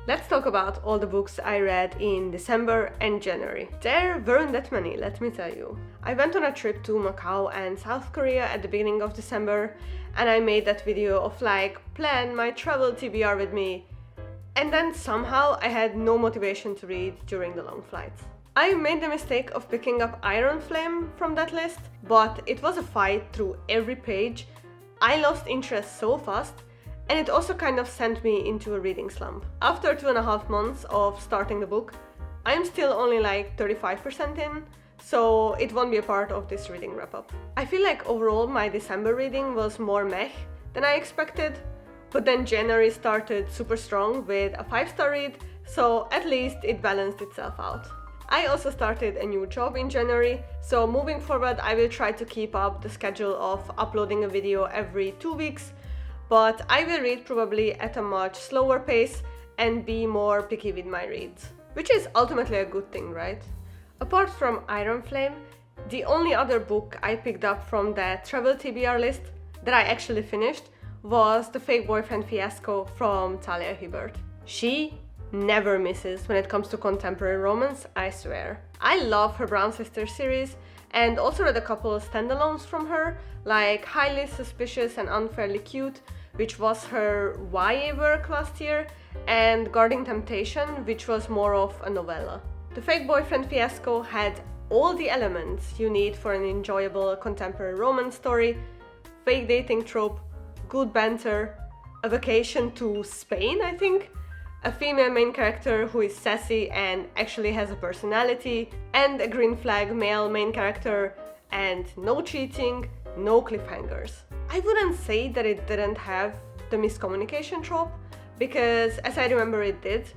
Let's talk about all the books I read in December and January. There weren't that many, let me tell you. I went on a trip to Macau and South Korea at the beginning of December, and I made that video of plan my travel TBR with me, and then somehow I had no motivation to read during the long flights. I made the mistake of picking up Iron Flame from that list, but it was a fight through every page. I lost interest so fast, and it also kind of sent me into a reading slump. After 2.5 months of starting the book, I'm still only 35% in, so it won't be a part of this reading wrap-up. I feel like overall my December reading was more meh than I expected, but then January started super strong with a 5-star read, so at least it balanced itself out. I also started a new job in January, so moving forward I will try to keep up the schedule of uploading a video every 2 weeks, but I will read probably at a much slower pace and be more picky with my reads. Which is ultimately a good thing, right? Apart from Iron Flame, the only other book I picked up from that travel TBR list that I actually finished was The Fake Boyfriend Fiasco from Talia Hibbert. She never misses when it comes to contemporary romance, I swear. I love her Brown Sisters series, and also read a couple of standalones from her, like Highly Suspicious and Unfairly Cute, which was her YA work last year, and Guarding Temptation, which was more of a novella. The Fake Boyfriend Fiasco had all the elements you need for an enjoyable contemporary romance story: fake dating trope, good banter, a vacation to Spain, I think, a female main character who is sassy and actually has a personality, and a green flag male main character, and no cheating, no cliffhangers. I wouldn't say that it didn't have the miscommunication trope, because as I remember it did,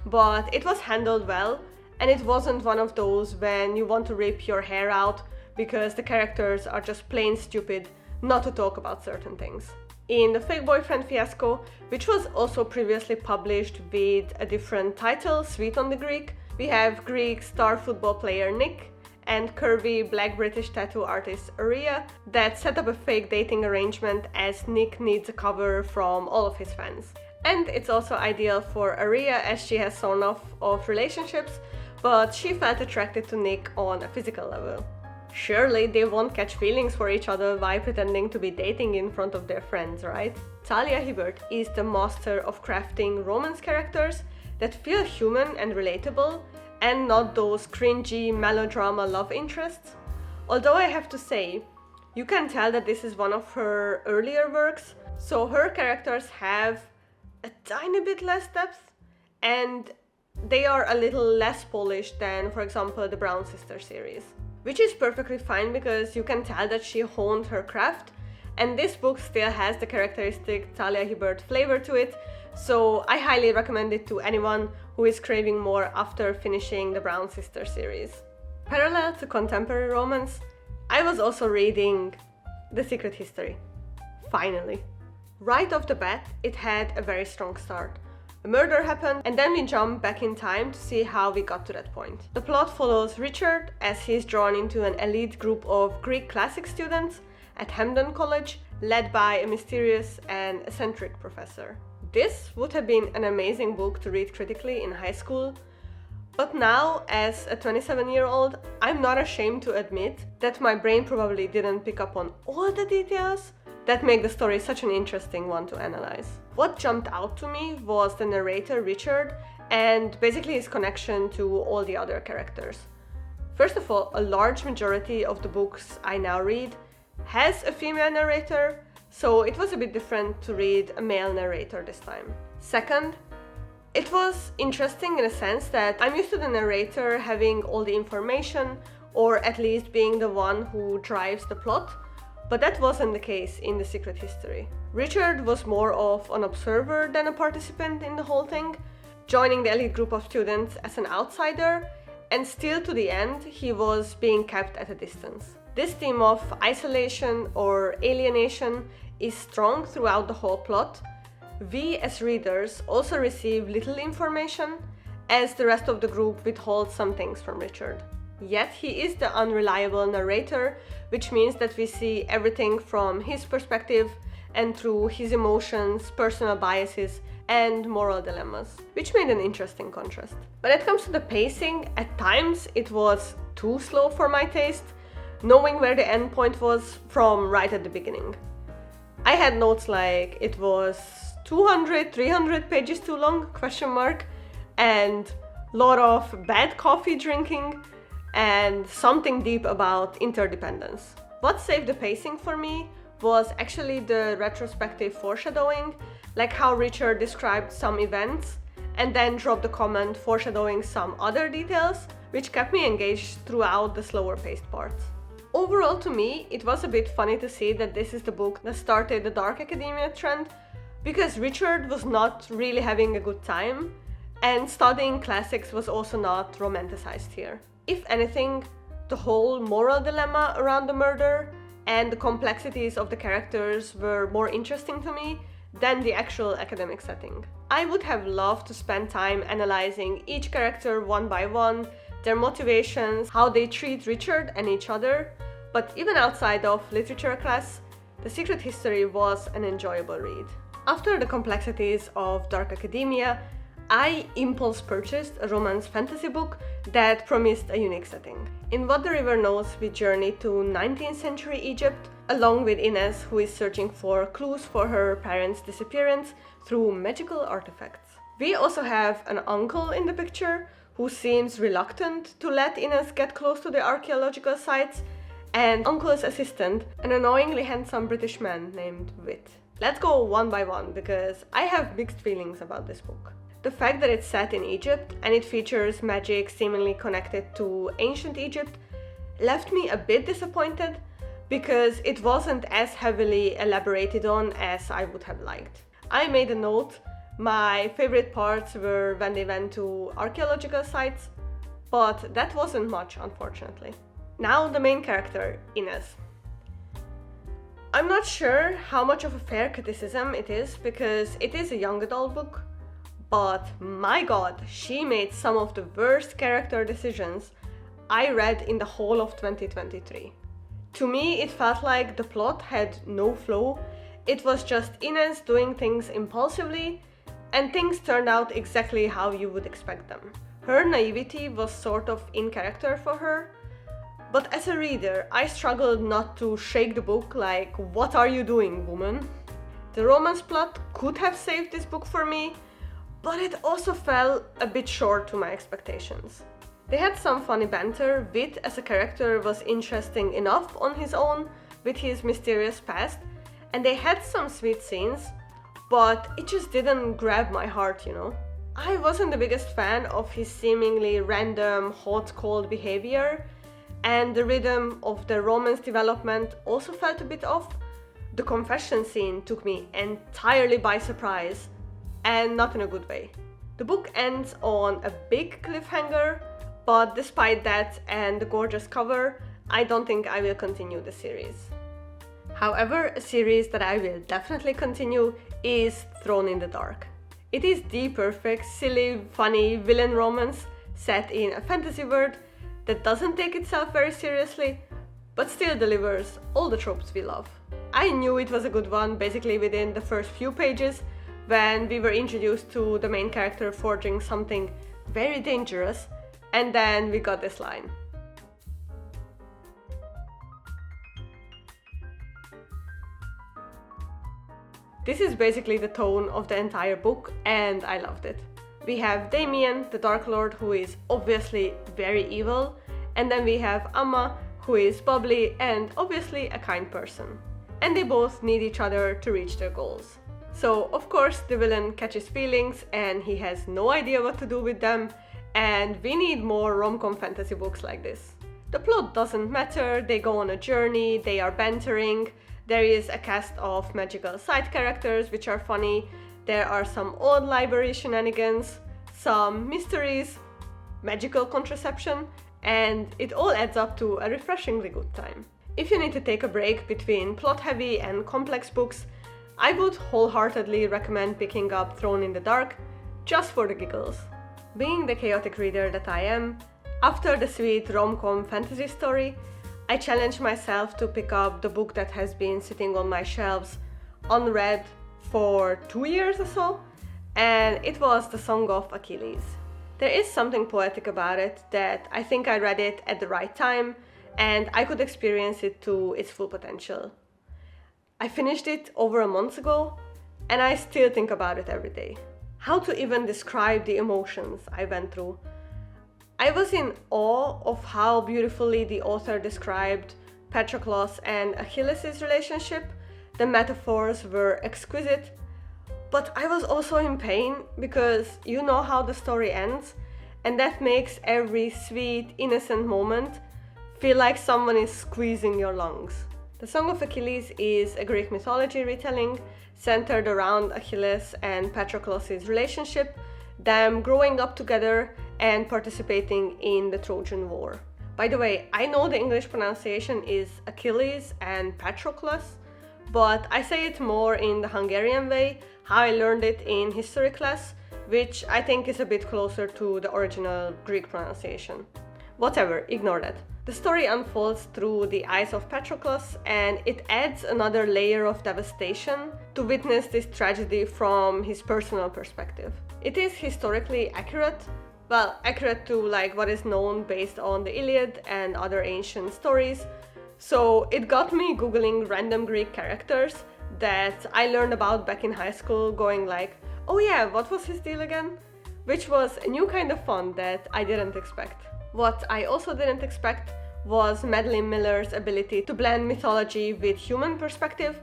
but it was handled well, and it wasn't one of those when you want to rip your hair out because the characters are just plain stupid not to talk about certain things. In The Fake Boyfriend Fiasco, which was also previously published with a different title, Sweet on the Greek, we have Greek star football player Nick and curvy black British tattoo artist Aria that set up a fake dating arrangement as Nick needs a cover from all of his fans. And it's also ideal for Aria as she has sworn off of relationships, but she felt attracted to Nick on a physical level. Surely they won't catch feelings for each other by pretending to be dating in front of their friends, right? Talia Hibbert is the master of crafting romance characters that feel human and relatable, and not those cringy melodrama love interests. Although I have to say, you can tell that this is one of her earlier works, so her characters have a tiny bit less depth, and they are a little less polished than, for example, the Brown Sisters series. Which is perfectly fine because you can tell that she honed her craft, and this book still has the characteristic Talia Hibbert flavor to it, so I highly recommend it to anyone who is craving more after finishing the Brown Sisters series. Parallel to contemporary romance, I was also reading The Secret History. Finally. Right off the bat, it had a very strong start. A murder happened, and then we jump back in time to see how we got to that point. The plot follows Richard as he is drawn into an elite group of Greek classic students at Hampden College, led by a mysterious and eccentric professor. This would have been an amazing book to read critically in high school, but now, as a 27-year-old, I'm not ashamed to admit that my brain probably didn't pick up on all the details that make the story such an interesting one to analyze. What jumped out to me was the narrator Richard and basically his connection to all the other characters. First of all, a large majority of the books I now read has a female narrator, so it was a bit different to read a male narrator this time. Second, it was interesting in a sense that I'm used to the narrator having all the information, or at least being the one who drives the plot, but that wasn't the case in The Secret History. Richard was more of an observer than a participant in the whole thing, joining the elite group of students as an outsider, and still to the end he was being kept at a distance. This theme of isolation or alienation is strong throughout the whole plot. We as readers also receive little information, as the rest of the group withholds some things from Richard. Yet he is the unreliable narrator, which means that we see everything from his perspective and through his emotions, personal biases, and moral dilemmas, which made an interesting contrast. When it comes to the pacing, at times it was too slow for my taste, knowing where the end point was from right at the beginning. I had notes like it was 200, 300 pages too long, and a lot of bad coffee drinking, and something deep about interdependence. What saved the pacing for me was actually the retrospective foreshadowing, like how Richard described some events and then dropped a comment foreshadowing some other details, which kept me engaged throughout the slower paced parts. Overall, to me, it was a bit funny to see that this is the book that started the dark academia trend, because Richard was not really having a good time, and studying classics was also not romanticized here. If anything, the whole moral dilemma around the murder and the complexities of the characters were more interesting to me than the actual academic setting. I would have loved to spend time analyzing each character one by one, their motivations, how they treat Richard and each other, but even outside of literature class, The Secret History was an enjoyable read. After the complexities of dark academia, I impulse purchased a romance fantasy book that promised a unique setting. In What the River Knows, we journey to 19th century Egypt, along with Ines, who is searching for clues for her parents' disappearance through magical artifacts. We also have an uncle in the picture who seems reluctant to let Ines get close to the archaeological sites, and uncle's assistant, an annoyingly handsome British man named Wit. Let's go one by one because I have mixed feelings about this book. The fact that it's set in Egypt and it features magic seemingly connected to ancient Egypt left me a bit disappointed because it wasn't as heavily elaborated on as I would have liked. I made a note, my favorite parts were when they went to archaeological sites, but that wasn't much, unfortunately. Now the main character, Ines. I'm not sure how much of a fair criticism it is because it is a young adult book, but my god, she made some of the worst character decisions I read in the whole of 2023. To me, it felt like the plot had no flow, it was just Ines doing things impulsively, and things turned out exactly how you would expect them. Her naivety was sort of in character for her, but as a reader, I struggled not to shake the book like, what are you doing, woman? The romance plot could have saved this book for me, but it also fell a bit short to my expectations. They had some funny banter, Wit as a character was interesting enough on his own with his mysterious past, and they had some sweet scenes, but it just didn't grab my heart, you know. I wasn't the biggest fan of his seemingly random hot-cold behavior, and the rhythm of the romance development also felt a bit off. The confession scene took me entirely by surprise, and not in a good way. The book ends on a big cliffhanger, but despite that and the gorgeous cover, I don't think I will continue the series. However, a series that I will definitely continue is Thrown in the Dark. It is the perfect, silly, funny villain romance set in a fantasy world that doesn't take itself very seriously, but still delivers all the tropes we love. I knew it was a good one basically within the first few pages, when we were introduced to the main character forging something very dangerous, and then we got this line. This is basically the tone of the entire book, and I loved it. We have Damien, the Dark Lord, who is obviously very evil, and then we have Amma, who is bubbly and obviously a kind person. And they both need each other to reach their goals. So, of course, the villain catches feelings and he has no idea what to do with them, and we need more rom-com fantasy books like this. The plot doesn't matter, they go on a journey, they are bantering, there is a cast of magical side characters which are funny, there are some odd library shenanigans, some mysteries, magical contraception, and it all adds up to a refreshingly good time. If you need to take a break between plot-heavy and complex books, I would wholeheartedly recommend picking up Thrown in the Dark, just for the giggles. Being the chaotic reader that I am, after the sweet rom-com fantasy story, I challenged myself to pick up the book that has been sitting on my shelves unread for 2 years or so, and it was the Song of Achilles. There is something poetic about it that I think I read it at the right time and I could experience it to its full potential. I finished it over a month ago and I still think about it every day. How to even describe the emotions I went through? I was in awe of how beautifully the author described Patroclus and Achilles' relationship. The metaphors were exquisite, but I was also in pain because you know how the story ends, and that makes every sweet, innocent moment feel like someone is squeezing your lungs. The Song of Achilles is a Greek mythology retelling centered around Achilles and Patroclus' relationship, them growing up together and participating in the Trojan War. By the way, I know the English pronunciation is Achilles and Patroclus, but I say it more in the Hungarian way, how I learned it in history class, which I think is a bit closer to the original Greek pronunciation. Whatever, ignore that. The story unfolds through the eyes of Patroclus, and it adds another layer of devastation to witness this tragedy from his personal perspective. It is historically accurate, well, accurate to like what is known based on the Iliad and other ancient stories, so it got me googling random Greek characters that I learned about back in high school, going like, oh yeah, what was his deal again? Which was a new kind of fun that I didn't expect. What I also didn't expect was Madeline Miller's ability to blend mythology with human perspective,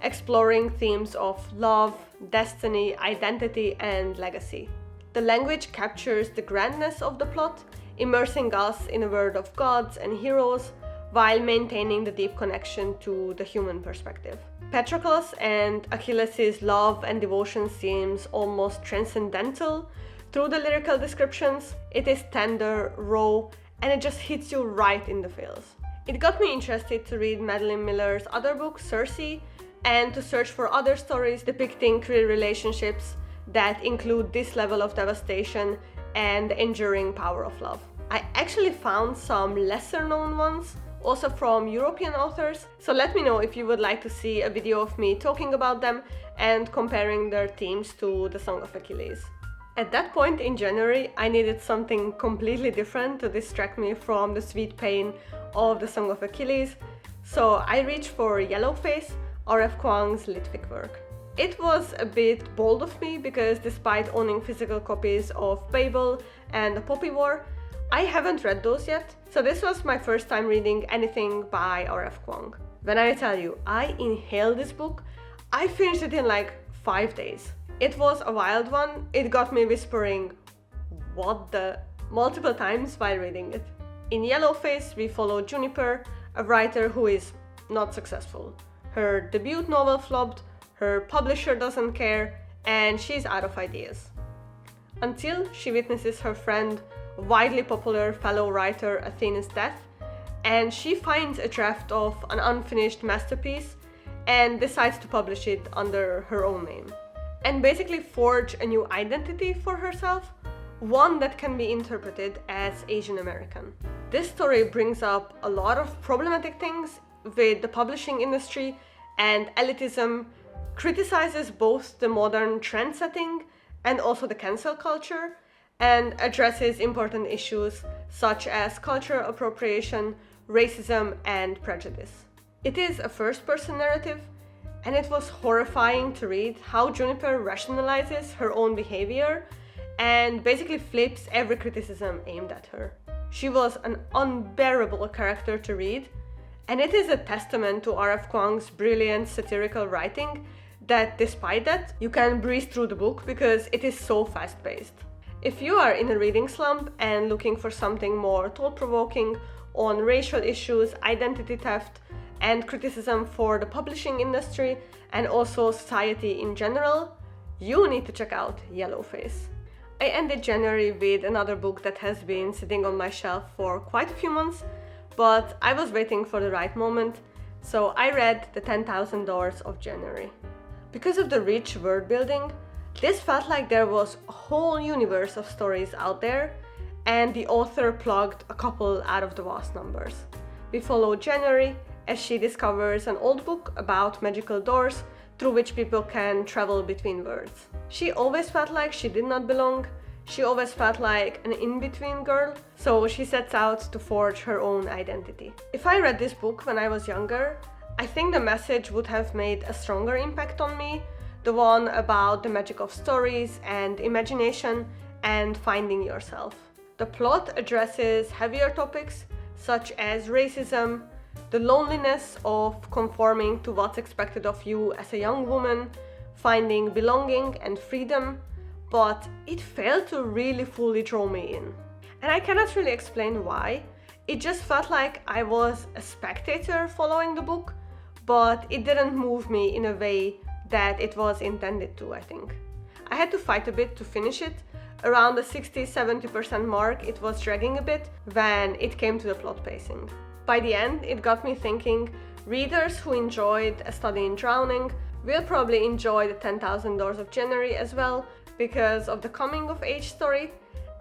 exploring themes of love, destiny, identity, and legacy. The language captures the grandness of the plot, immersing us in a world of gods and heroes, while maintaining the deep connection to the human perspective. Patroclus and Achilles' love and devotion seems almost transcendental through the lyrical descriptions. It is tender, raw, and it just hits you right in the feels. It got me interested to read Madeline Miller's other book, Circe, and to search for other stories depicting queer relationships that include this level of devastation and the enduring power of love. I actually found some lesser known ones, also from European authors, so let me know if you would like to see a video of me talking about them and comparing their themes to the Song of Achilles. At that point in January, I needed something completely different to distract me from the sweet pain of the Song of Achilles, so I reached for Yellowface, R.F. Kuang's Litvic work. It was a bit bold of me because despite owning physical copies of Fable and The Poppy War, I haven't read those yet, so this was my first time reading anything by R.F. Kuang. When I tell you, I inhaled this book, I finished it in like 5 days. It was a wild one. It got me whispering, what the, multiple times while reading it. In Yellowface, we follow Juniper, a writer who is not successful. Her debut novel flopped, her publisher doesn't care, and she's out of ideas. Until she witnesses her friend, widely popular fellow writer Athena's death, and she finds a draft of an unfinished masterpiece and decides to publish it under her own name, and basically forge a new identity for herself, one that can be interpreted as Asian American. This story brings up a lot of problematic things with the publishing industry and elitism, criticizes both the modern trend setting and also the cancel culture, and addresses important issues such as cultural appropriation, racism, and prejudice. It is a first-person narrative, and it was horrifying to read how Juniper rationalizes her own behavior and basically flips every criticism aimed at her. She was an unbearable character to read, and it is a testament to R.F. Kuang's brilliant satirical writing that despite that, you can breeze through the book because it is so fast-paced. If you are in a reading slump and looking for something more thought-provoking on racial issues, identity theft, and criticism for the publishing industry and also society in general, you need to check out Yellowface. I ended January with another book that has been sitting on my shelf for quite a few months, but I was waiting for the right moment, so I read The 10,000 Doors of January. Because of the rich world building, this felt like there was a whole universe of stories out there, and the author plugged a couple out of the vast numbers. We follow January as she discovers an old book about magical doors through which people can travel between worlds. She always felt like she did not belong. She always felt like an in-between girl, so she sets out to forge her own identity. If I read this book when I was younger, I think the message would have made a stronger impact on me, the one about the magic of stories and imagination and finding yourself. The plot addresses heavier topics such as racism, the loneliness of conforming to what's expected of you as a young woman, finding belonging and freedom, but it failed to really fully draw me in. And I cannot really explain why. It just felt like I was a spectator following the book, but it didn't move me in a way that it was intended to, I think. I had to fight a bit to finish it. Around the 60-70% mark, it was dragging a bit when it came to the plot pacing. By the end, it got me thinking, readers who enjoyed A Study in Drowning will probably enjoy the $10,000 of January as well, because of the coming-of-age story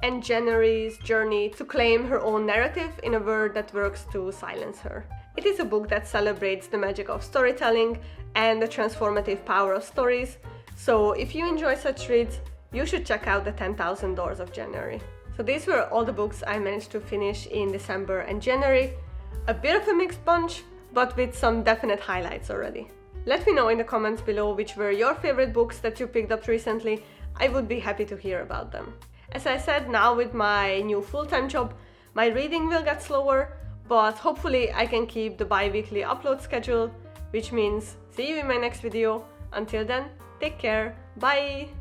and January's journey to claim her own narrative in a world that works to silence her. It is a book that celebrates the magic of storytelling and the transformative power of stories, so if you enjoy such reads, you should check out the $10,000 of January. So these were all the books I managed to finish in December and January. A bit of a mixed bunch, but with some definite highlights already. Let me know in the comments below which were your favorite books that you picked up recently. I would be happy to hear about them. As I said, now with my new full-time job, my reading will get slower, but hopefully I can keep the bi-weekly upload schedule, which means see you in my next video. Until then, take care, bye!